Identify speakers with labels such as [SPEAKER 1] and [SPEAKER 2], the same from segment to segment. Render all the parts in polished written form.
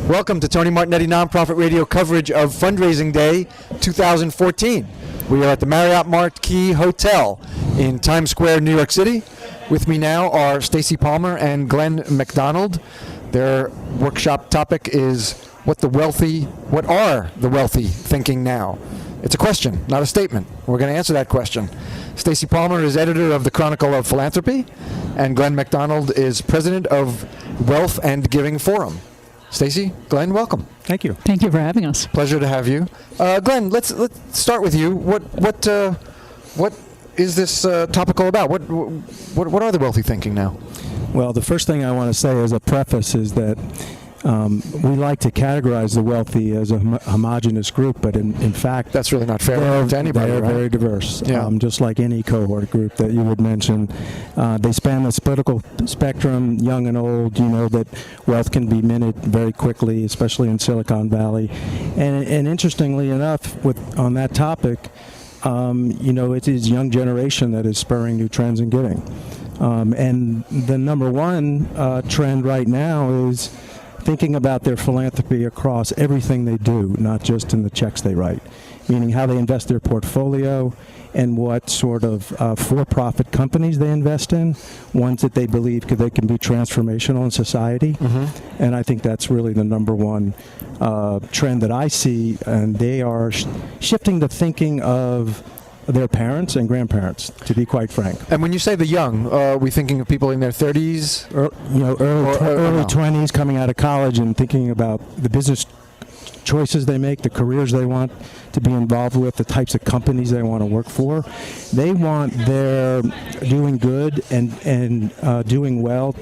[SPEAKER 1] Welcome to Tony Martignetti Nonprofit Radio coverage of Fundraising Day 2014. We are at the Marriott Marquis Hotel in Times Square, New York City. With me now are Stacy Palmer and Glen MacDonald. Their workshop topic is what are the wealthy thinking now? It's a question, not a statement. We're going to answer that question. Stacy Palmer is editor of the Chronicle of Philanthropy, and Glen MacDonald is president of Wealth and Giving Forum. Stacy, Glen, welcome.
[SPEAKER 2] Thank you.
[SPEAKER 3] Thank you for having us.
[SPEAKER 1] Pleasure to have you. Glen, let's start with you. What is this topic all about? What are the wealthy thinking now?
[SPEAKER 2] Well, the first thing I want to say as a preface is that we like to categorize the wealthy as a homogenous group, but in fact,
[SPEAKER 1] that's really not fair to anybody.
[SPEAKER 2] They're
[SPEAKER 1] right?
[SPEAKER 2] very diverse,
[SPEAKER 1] yeah.
[SPEAKER 2] Just like any cohort group that you would mention. They span the political spectrum, young and old. You know that wealth can be minted very quickly, especially in Silicon Valley. And interestingly enough, on that topic, it is young generation that is spurring new trends in giving. And the number one trend right now is thinking about their philanthropy across everything they do, not just in the checks they write, meaning how they invest their portfolio and what sort of for-profit companies they invest in, ones that they believe they can be transformational in society. Mm-hmm. And I think that's really the number one trend that I see, and they are shifting the thinking of their parents and grandparents, to be quite frank.
[SPEAKER 1] And when you say the young, are we thinking of people in their 30s?
[SPEAKER 2] Early 20s, coming out of college and thinking about the business choices they make, the careers they want to be involved with, the types of companies they want to work for. They want their doing good and doing well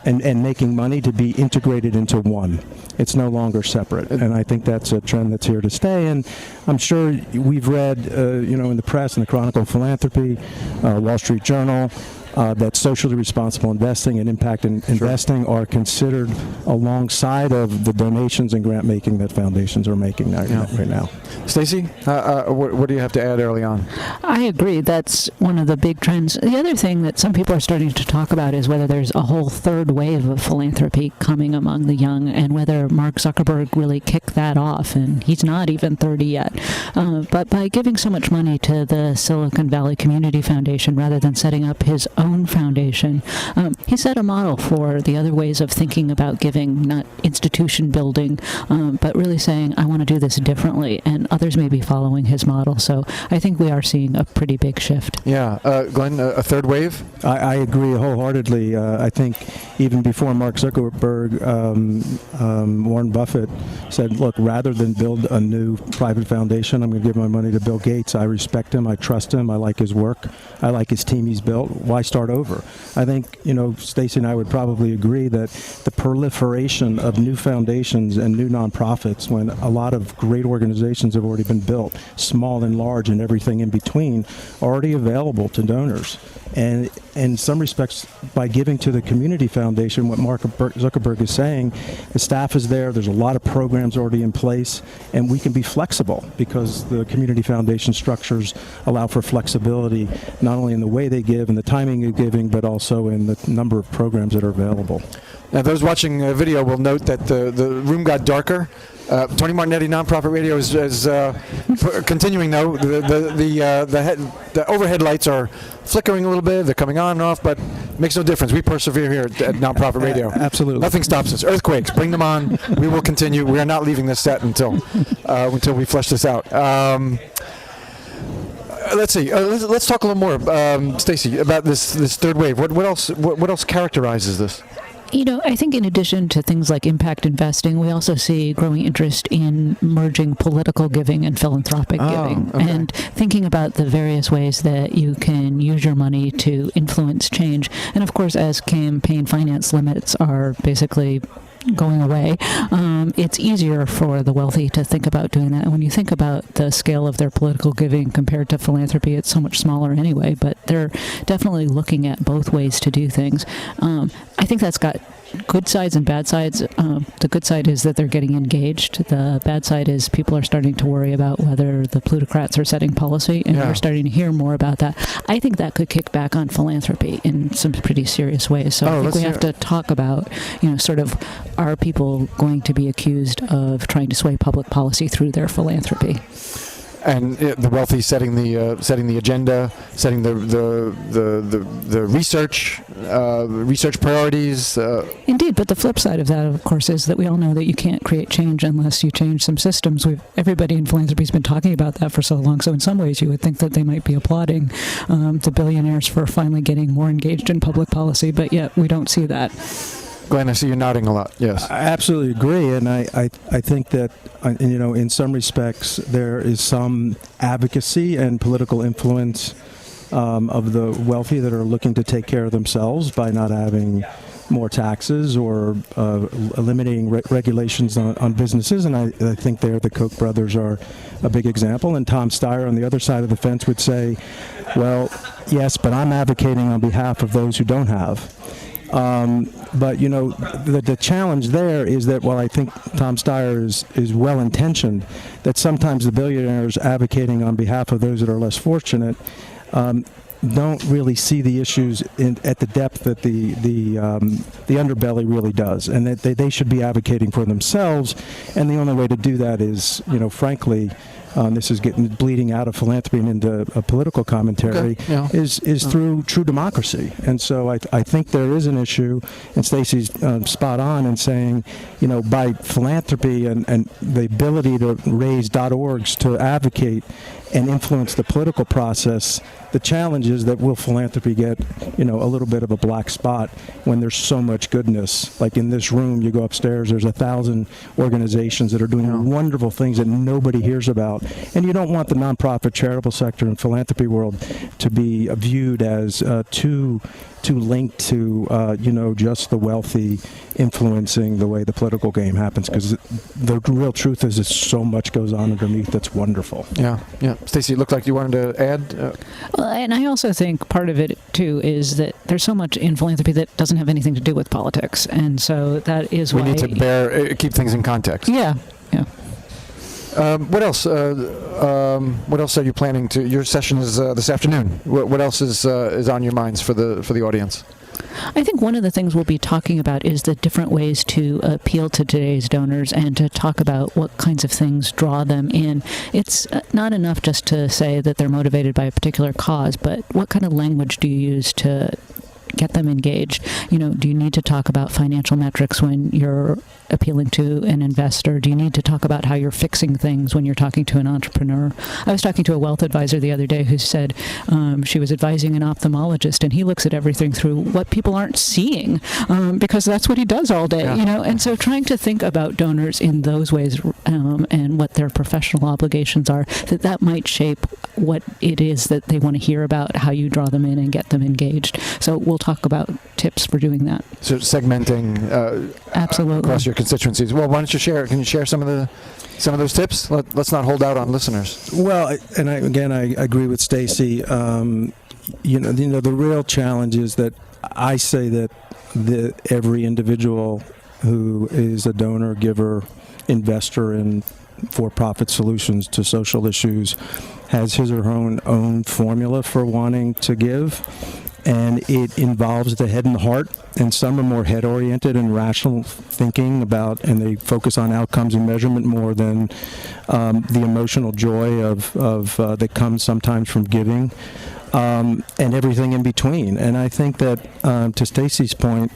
[SPEAKER 2] and making money to be integrated into one. It's no longer separate, and I think that's a trend that's here to stay. And I'm sure we've read, in the press, in the Chronicle of Philanthropy, Wall Street Journal, that socially responsible investing and impact investing are considered alongside of the donations and grant making that foundations are making right now.
[SPEAKER 1] Stacy, what do you have to add early on?
[SPEAKER 3] I agree. That's one of the big trends. The other thing that some people are starting to talk about is whether there's a whole third wave of philanthropy coming among the young, and whether Mark Zuckerberg really kicked that off, and he's not even 30 yet. But by giving so much money to the Silicon Valley Community Foundation rather than setting up his own foundation, he set a model for the other ways of thinking about giving, not institution building, but really saying, I want to do this differently, and others may be following his model. So I think we are seeing a pretty big shift.
[SPEAKER 1] Yeah. Glen, a third wave?
[SPEAKER 2] I agree wholeheartedly. I think even before Mark Zuckerberg, Warren Buffett said, look, rather than build a new private foundation, I'm going to give my money to Bill Gates. I respect him. I trust him. I like his work. I like his team he's built. Why start over? I think, Stacy and I would probably agree that the proliferation of new foundations and new nonprofits, when a lot of great organizations have already been built, small and large and everything in between, are already available to donors. And in some respects, by giving to the community foundation, what Mark Zuckerberg is saying, the staff is there's a lot of programs already in place, and we can be flexible because the community foundation structures allow for flexibility, not only in the way they give and the timing of giving, but also in the number of programs that are available.
[SPEAKER 1] Now, those watching the video will note that the room got darker. Tony Martignetti Nonprofit Radio is continuing, though. The overhead lights are flickering a little bit. They're coming on and off, but it makes no difference. We persevere here at Nonprofit Radio.
[SPEAKER 2] Absolutely.
[SPEAKER 1] Nothing stops us. Earthquakes, bring them on. We will continue. We are not leaving this set until we flesh this out. Let's see. Let's talk a little more, Stacy, about this third wave. What else characterizes this?
[SPEAKER 3] I think in addition to things like impact investing, we also see growing interest in merging political giving and philanthropic giving,
[SPEAKER 1] okay.
[SPEAKER 3] and thinking about the various ways that you can use your money to influence change. And of course, as campaign finance limits are basically going away, it's easier for the wealthy to think about doing that. And when you think about the scale of their political giving compared to philanthropy, it's so much smaller anyway, but they're definitely looking at both ways to do things. I think that's got good sides and bad sides. The good side is that they're getting engaged. The bad side is people are starting to worry about whether the plutocrats are setting policy, and we're starting to hear more about that. I think that could kick back on philanthropy in some pretty serious ways. So I think we have to talk about, sort of, are people going to be accused of trying to sway public policy through their philanthropy?
[SPEAKER 1] And the wealthy setting the agenda, setting the research priorities.
[SPEAKER 3] Indeed, but the flip side of that, of course, is that we all know that you can't create change unless you change some systems. Everybody in philanthropy has been talking about that for so long. So in some ways, you would think that they might be applauding the billionaires for finally getting more engaged in public policy, but yet we don't see that.
[SPEAKER 1] Glenn, I see you nodding a lot. Yes,
[SPEAKER 2] I absolutely agree, and I think that in some respects there is some advocacy and political influence of the wealthy that are looking to take care of themselves by not having more taxes or eliminating regulations on businesses, and I think there the Koch brothers are a big example. And Tom Steyer on the other side of the fence would say, well, yes, but I'm advocating on behalf of those who don't have. But the challenge there is that while I think Tom Steyer is well-intentioned, that sometimes the billionaires advocating on behalf of those that are less fortunate don't really see the issues at the depth that the underbelly really does, and that they should be advocating for themselves. And the only way to do that is, frankly, this is bleeding out of philanthropy and into a political commentary, is through true democracy. And so I think there is an issue, and Stacy's spot on in saying, by philanthropy and the ability to raise .orgs to advocate and influence the political process, the challenge is that will philanthropy get, a little bit of a black spot when there's so much goodness. Like in this room, you go upstairs, there's 1,000 organizations that are doing wonderful things that nobody hears about. And you don't want the nonprofit charitable sector and philanthropy world to be viewed as too linked to, just the wealthy influencing the way the political game happens, because the real truth is so much goes on underneath that's wonderful.
[SPEAKER 1] Yeah. Stacy, it looked like you wanted to add?
[SPEAKER 3] Well, and I also think part of it, too, is that there's so much in philanthropy that doesn't have anything to do with politics. And so that is why...
[SPEAKER 1] We need to keep things in context.
[SPEAKER 3] Yeah.
[SPEAKER 1] What else? What else are you planning to? Your session is this afternoon. What else is on your minds for the audience?
[SPEAKER 3] I think one of the things we'll be talking about is the different ways to appeal to today's donors and to talk about what kinds of things draw them in. It's not enough just to say that they're motivated by a particular cause, but what kind of language do you use to get them engaged? Do you need to talk about financial metrics when you're appealing to an investor? Do you need to talk about how you're fixing things when you're talking to an entrepreneur? I was talking to a wealth advisor the other day who said she was advising an ophthalmologist, and he looks at everything through what people aren't seeing, because that's what he does all day, And so trying to think about donors in those ways and what their professional obligations are, that might shape what it is that they want to hear about, how you draw them in and get them engaged. So we'll talk about tips for doing that.
[SPEAKER 1] So segmenting
[SPEAKER 3] absolutely
[SPEAKER 1] across your constituencies. Well, why don't you share? Can you share some of those tips? Let's not hold out on listeners.
[SPEAKER 2] Well, and I agree with Stacy. The real challenge is that I say that every individual who is a donor, giver, investor in for-profit solutions to social issues has his or her own formula for wanting to give. And it involves the head and the heart, and some are more head-oriented and rational thinking about, and they focus on outcomes and measurement more than the emotional joy of that comes sometimes from giving, and everything in between. And I think that, to Stacy's point,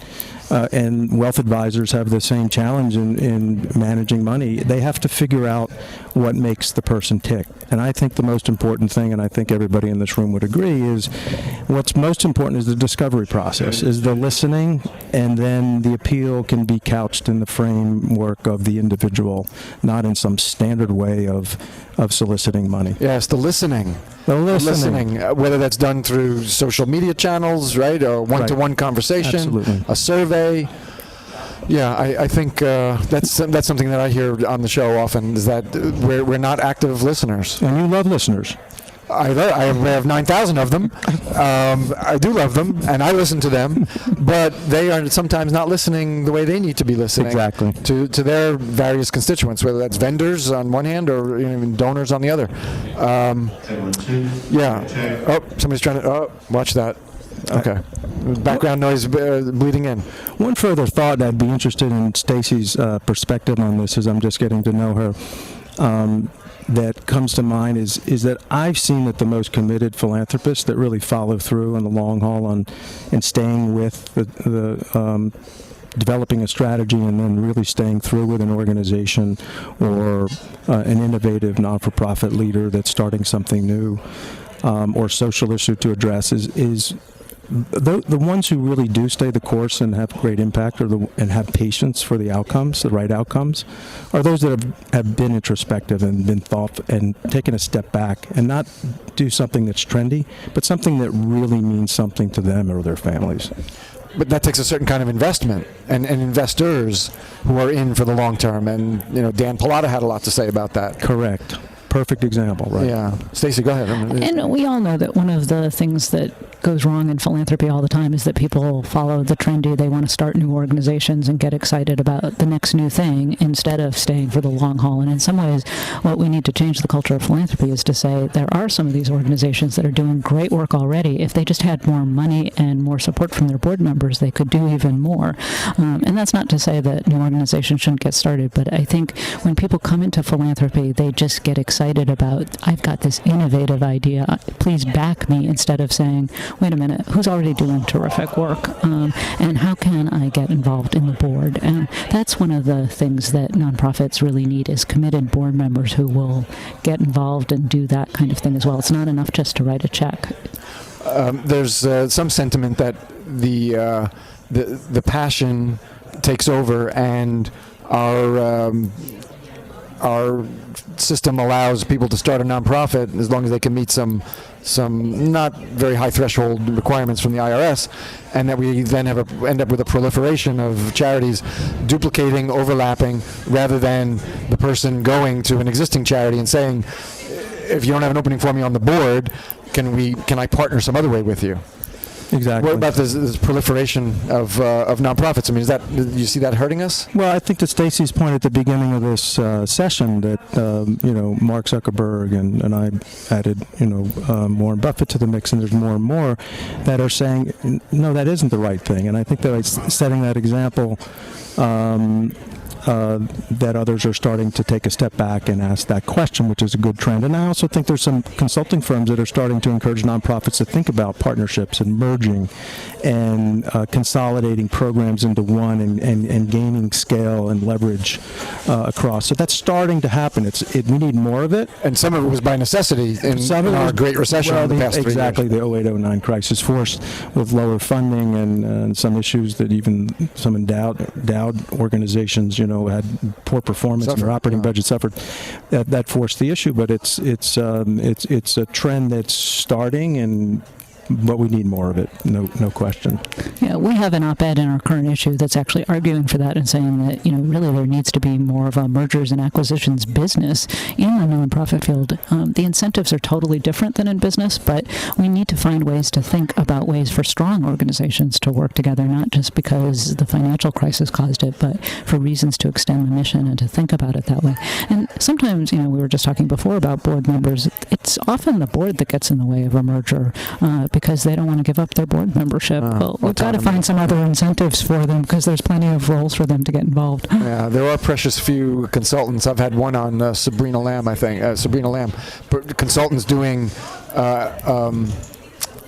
[SPEAKER 2] and wealth advisors have the same challenge in managing money. They have to figure out what makes the person tick. And I think the most important thing, and I think everybody in this room would agree, is what's most important is the discovery process, is the listening, and then the appeal can be couched in the framework of the individual, not in some standard way of soliciting money.
[SPEAKER 1] Yes, the listening.
[SPEAKER 2] The listening.
[SPEAKER 1] Whether that's done through social media channels, right, or one-to-one conversation,
[SPEAKER 2] absolutely.
[SPEAKER 1] A survey. Yeah, I think that's something that I hear on the show often, is that we're not active listeners.
[SPEAKER 2] And you love listeners.
[SPEAKER 1] I have 9,000 of them. I do love them, and I listen to them, but they are sometimes not listening the way they need to be listening.
[SPEAKER 2] Exactly.
[SPEAKER 1] To their various constituents, whether that's vendors on one hand or even donors on the other. Yeah. Oh, somebody's trying to. Oh, watch that. Okay. Background noise bleeding in.
[SPEAKER 2] One further thought, I'd be interested in Stacy's perspective on this as I'm just getting to know her. That comes to mind is that I've seen that the most committed philanthropists that really follow through on the long haul and staying with the developing a strategy and then really staying through with an organization or an innovative not-for-profit leader that's starting something new or social issue to address is the ones who really do stay the course and have great impact and have patience for the outcomes, the right outcomes, are those that have been introspective and been thoughtful and taken a step back and not do something that's trendy, but something that really means something to them or their families.
[SPEAKER 1] But that takes a certain kind of investment and investors who are in for the long term. And, Dan Pallotta had a lot to say about that.
[SPEAKER 2] Correct. Perfect example, right?
[SPEAKER 1] Yeah. Stacy, go ahead.
[SPEAKER 3] And we all know that one of the things that goes wrong in philanthropy all the time is that people follow the trendy. They want to start new organizations and get excited about the next new thing instead of staying for the long haul. And in some ways, what we need to change the culture of philanthropy is to say there are some of these organizations that are doing great work already. If they just had more money and more support from their board members, they could do even more. And that's not to say that new organizations shouldn't get started, but I think when people come into philanthropy, they just get excited about, I've got this innovative idea, please back me, instead of saying, wait a minute, who's already doing terrific work, and how can I get involved in the board? And that's one of the things that nonprofits really need, is committed board members who will get involved and do that kind of thing as well. It's not enough just to write a check.
[SPEAKER 1] There's some sentiment that the passion takes over, and our system allows people to start a nonprofit as long as they can meet some not very high threshold requirements from the IRS, and that we then end up with a proliferation of charities duplicating, overlapping, rather than the person going to an existing charity and saying, if you don't have an opening for me on the board, can I partner some other way with you?
[SPEAKER 2] Exactly.
[SPEAKER 1] What about this proliferation of nonprofits? I mean, do you see that hurting us?
[SPEAKER 2] Well, I think to Stacy's point at the beginning of this session that Mark Zuckerberg and I added Warren Buffett to the mix, and there's more and more that are saying no, that isn't the right thing. And I think that setting that example. That others are starting to take a step back and ask that question, which is a good trend. And I also think there's some consulting firms that are starting to encourage nonprofits to think about partnerships and merging and consolidating programs into one and gaining scale and leverage across. So that's starting to happen. We need more of it.
[SPEAKER 1] And some of it was by necessity in our Great Recession in the past 3 years.
[SPEAKER 2] Exactly, the 08-09 crisis forced with lower funding and some issues that even some endowed organizations, had poor performance and their operating budget suffered. That forced the issue, but it's a trend that's starting, but we need more of it, no question.
[SPEAKER 3] Yeah, we have an op-ed in our current issue that's actually arguing for that and saying that, really there needs to be more of a mergers and acquisitions business in the nonprofit field. The incentives are totally different than in business, but we need to find ways to think about ways for strong organizations to work together, not just because the financial crisis caused it, but for reasons to extend the mission and to think about it that way. And sometimes, we were just talking before about board members. It's often the board that gets in the way of a merger, because they don't want to give up their board membership. Well, we've got to find some other incentives for them, because there's plenty of roles for them to get involved.
[SPEAKER 1] Yeah, there are precious few consultants. I've had one on Sabrina Lamb, I think. Sabrina Lamb. Consultants doing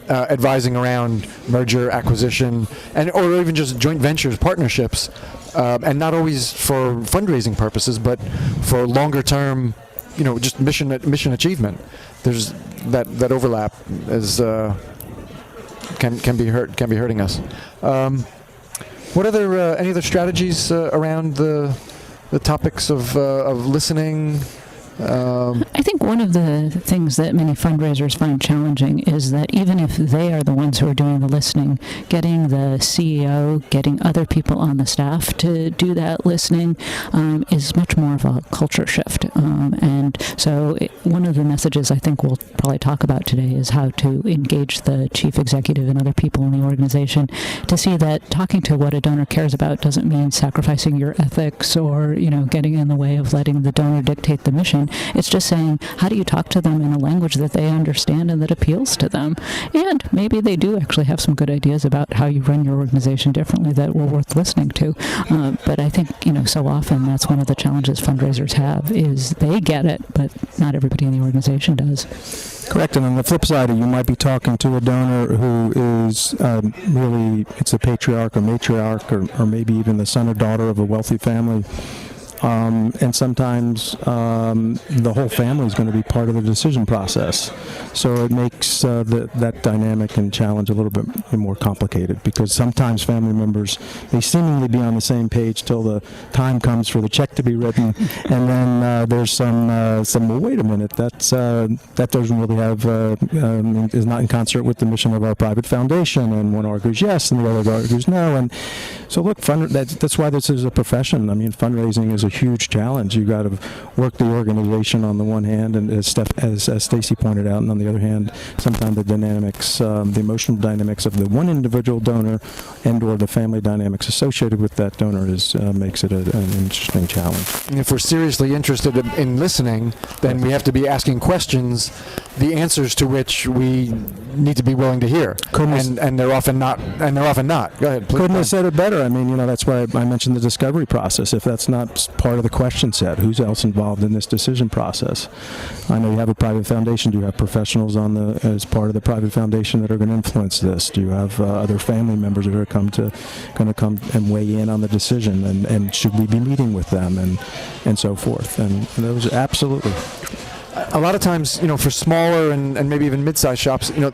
[SPEAKER 1] advising around merger, acquisition, or even just joint ventures, partnerships, and not always for fundraising purposes, but for longer term, just mission achievement. There's that overlap is can be hurting us. What any other strategies around the topics of listening,
[SPEAKER 3] I think one of the things that many fundraisers find challenging is that even if they are the ones who are doing the listening, getting the CEO, getting other people on the staff to do that listening is much more of a culture shift. And so one of the messages I think we'll probably talk about today is how to engage the chief executive and other people in the organization to see that talking to what a donor cares about doesn't mean sacrificing your ethics or, getting in the way of letting the donor dictate the mission. It's just saying, how do you talk to them in a language that they understand and that appeals to them? And maybe they do actually have some good ideas about how you run your organization differently that were worth listening to. But I think, so often that's one of the challenges fundraisers have is they get it, but not everybody in the organization does.
[SPEAKER 2] Correct. And on the flip side, you might be talking to a donor who is really, it's a patriarch or matriarch or maybe even the son or daughter of a wealthy family. And sometimes the whole family is going to be part of the decision process. So it makes that dynamic and challenge a little bit more complicated because sometimes family members, they seemingly be on the same page till the time comes for the check to be written. And then there's some well, wait a minute, that doesn't really have, is not in concert with the mission of our private foundation. And one argues yes and the other argues no. And so look, that's why this is a profession. I mean, fundraising is a huge challenge. You got to work the organization on the one hand, and as Stacy pointed out, and on the other hand, sometimes the dynamics, the emotional dynamics of the one individual donor, and/or the family dynamics associated with that donor makes it an interesting challenge.
[SPEAKER 1] And if we're seriously interested in listening, then we have to be asking questions, the answers to which we need to be willing to hear. And they're often not. Go ahead, please.
[SPEAKER 2] Couldn't have said it better. I mean, that's why I mentioned the discovery process. If that's not part of the question set, who's else involved in this decision process? I know you have a private foundation. Do you have professionals as part of the private foundation that are going to influence this? Do you have other family members that are going to come and weigh in on the decision? And should we be meeting with them and so forth? And those absolutely.
[SPEAKER 1] A lot of times, for smaller and maybe even mid-sized shops, you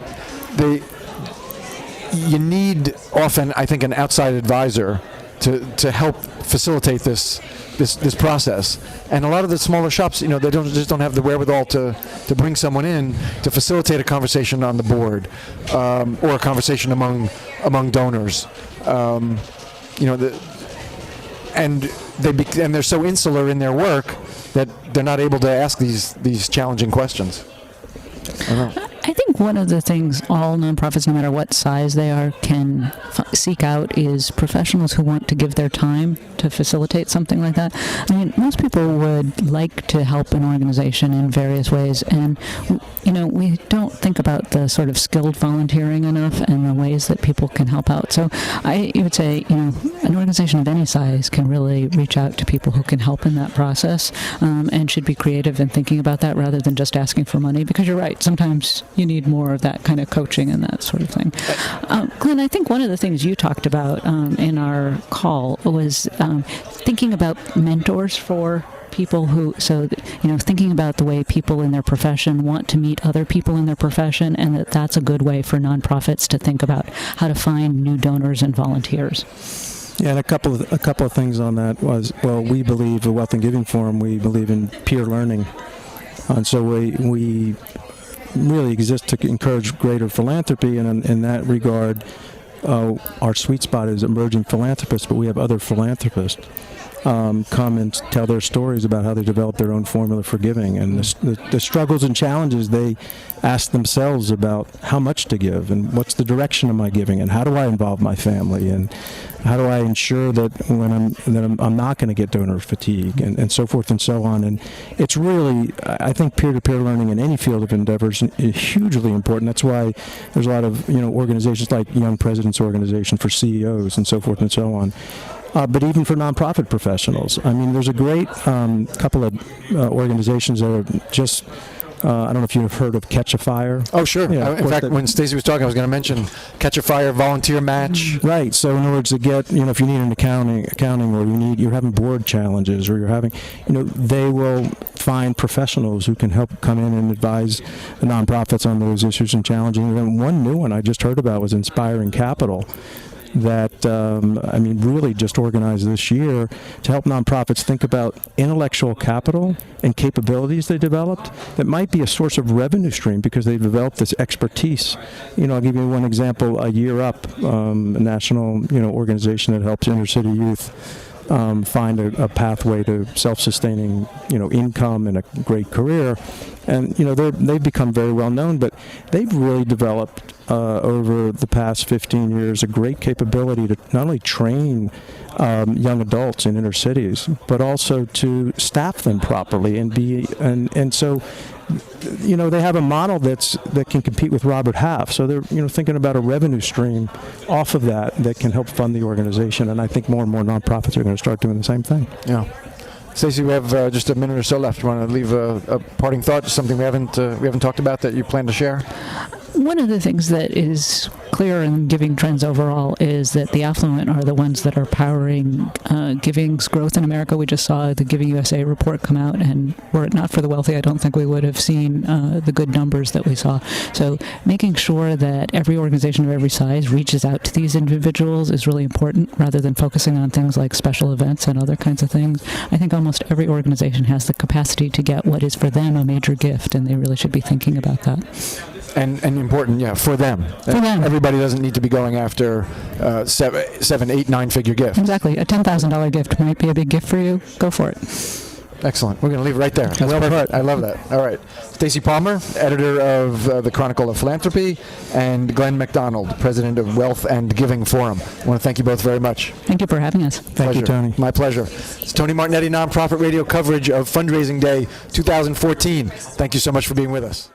[SPEAKER 1] need often, I think, an outside advisor to help facilitate this process. And a lot of the smaller shops, they don't have the wherewithal to bring someone in to facilitate a conversation on the board or a conversation among donors. And they're so insular in their work that they're not able to ask these challenging questions. I don't know.
[SPEAKER 3] I think one of the things all nonprofits, no matter what size they are, can seek out is professionals who want to give their time to facilitate something like that. I mean, most people would like to help an organization in various ways, and we don't think about the sort of skilled volunteering enough and the ways that people can help out. So I would say, an organization of any size can really reach out to people who can help in that process, and should be creative in thinking about that rather than just asking for money, because you're right, sometimes you need more of that kind of coaching and that sort of thing. Glenn, I think one of the things you talked about in our call was thinking about mentors for people thinking about the way people in their profession want to meet other people in their profession, and that's a good way for nonprofits to think about how to find new donors and volunteers.
[SPEAKER 2] Yeah, and a couple of things on that was, well, we believe at Wealth and Giving Forum, we believe in peer learning, and so we really exist to encourage greater philanthropy, and in that regard, our sweet spot is emerging philanthropists, but we have other philanthropists come and tell their stories about how they developed their own formula for giving, and the struggles and challenges they ask themselves about how much to give, and what's the direction of my giving, and how do I involve my family, and how do I ensure that I'm not going to get donor fatigue, and so forth and so on. And it's really, I think, peer-to-peer learning in any field of endeavors is hugely important. That's why there's a lot of organizations like Young Presidents Organization for CEOs and so forth and so on. But even for nonprofit professionals, I mean, there's a great couple of organizations that are just. I don't know if you've heard of Catch a Fire.
[SPEAKER 1] Oh, sure.
[SPEAKER 2] Yeah,
[SPEAKER 1] in fact, when Stacy was talking, I was going to mention Catch a Fire volunteer match.
[SPEAKER 2] Right. So in order to get, if you need an accounting, or you're having board challenges, or you're having, they will find professionals who can help come in and advise the nonprofits on those issues and challenges. And then one new one I just heard about was Inspiring Capital. that, really just organized this year to help nonprofits think about intellectual capital and capabilities they developed that might be a source of revenue stream because they've developed this expertise. I'll give you one example. Year Up, a national, organization that helps inner city youth find a pathway to self-sustaining, income and a great career. And, they've become very well known, but they've really developed over the past 15 years a great capability to not only train young adults in inner cities, but also to staff them properly and so they have a model that can compete with Robert Half. So they're thinking about a revenue stream off of that can help fund the organization. And I think more and more nonprofits are going to start doing the same thing.
[SPEAKER 1] Yeah. Stacey, we have just a minute or so left. You want to leave a parting thought, something we haven't talked about that you plan to share?
[SPEAKER 3] One of the things that is clear in giving trends overall is that the affluent are the ones that are powering giving's growth in America. We just saw the Giving USA report come out, and were it not for the wealthy, I don't think we would have seen the good numbers that we saw. So making sure that every organization of every size reaches out to these individuals is really important, rather than focusing on things like special events and other kinds of things. I think almost every organization has the capacity to get what is for them a major gift, and they really should be thinking about that.
[SPEAKER 1] And important, for them.
[SPEAKER 3] For them.
[SPEAKER 1] Everybody doesn't need to be going after 7, 8, 9-figure gifts.
[SPEAKER 3] Exactly. A $10,000 gift might be a big gift for you. Go for it.
[SPEAKER 1] Excellent. We're going to leave it right there.
[SPEAKER 2] That's perfect.
[SPEAKER 1] I love that. All right. Stacy Palmer, editor of the Chronicle of Philanthropy, and Glen MacDonald, president of Wealth and Giving Forum. I want to thank you both very much.
[SPEAKER 3] Thank you for having us.
[SPEAKER 2] Thank you, Tony.
[SPEAKER 1] My pleasure. It's Tony Martignetti, nonprofit radio coverage of Fundraising Day 2014. Thank you so much for being with us.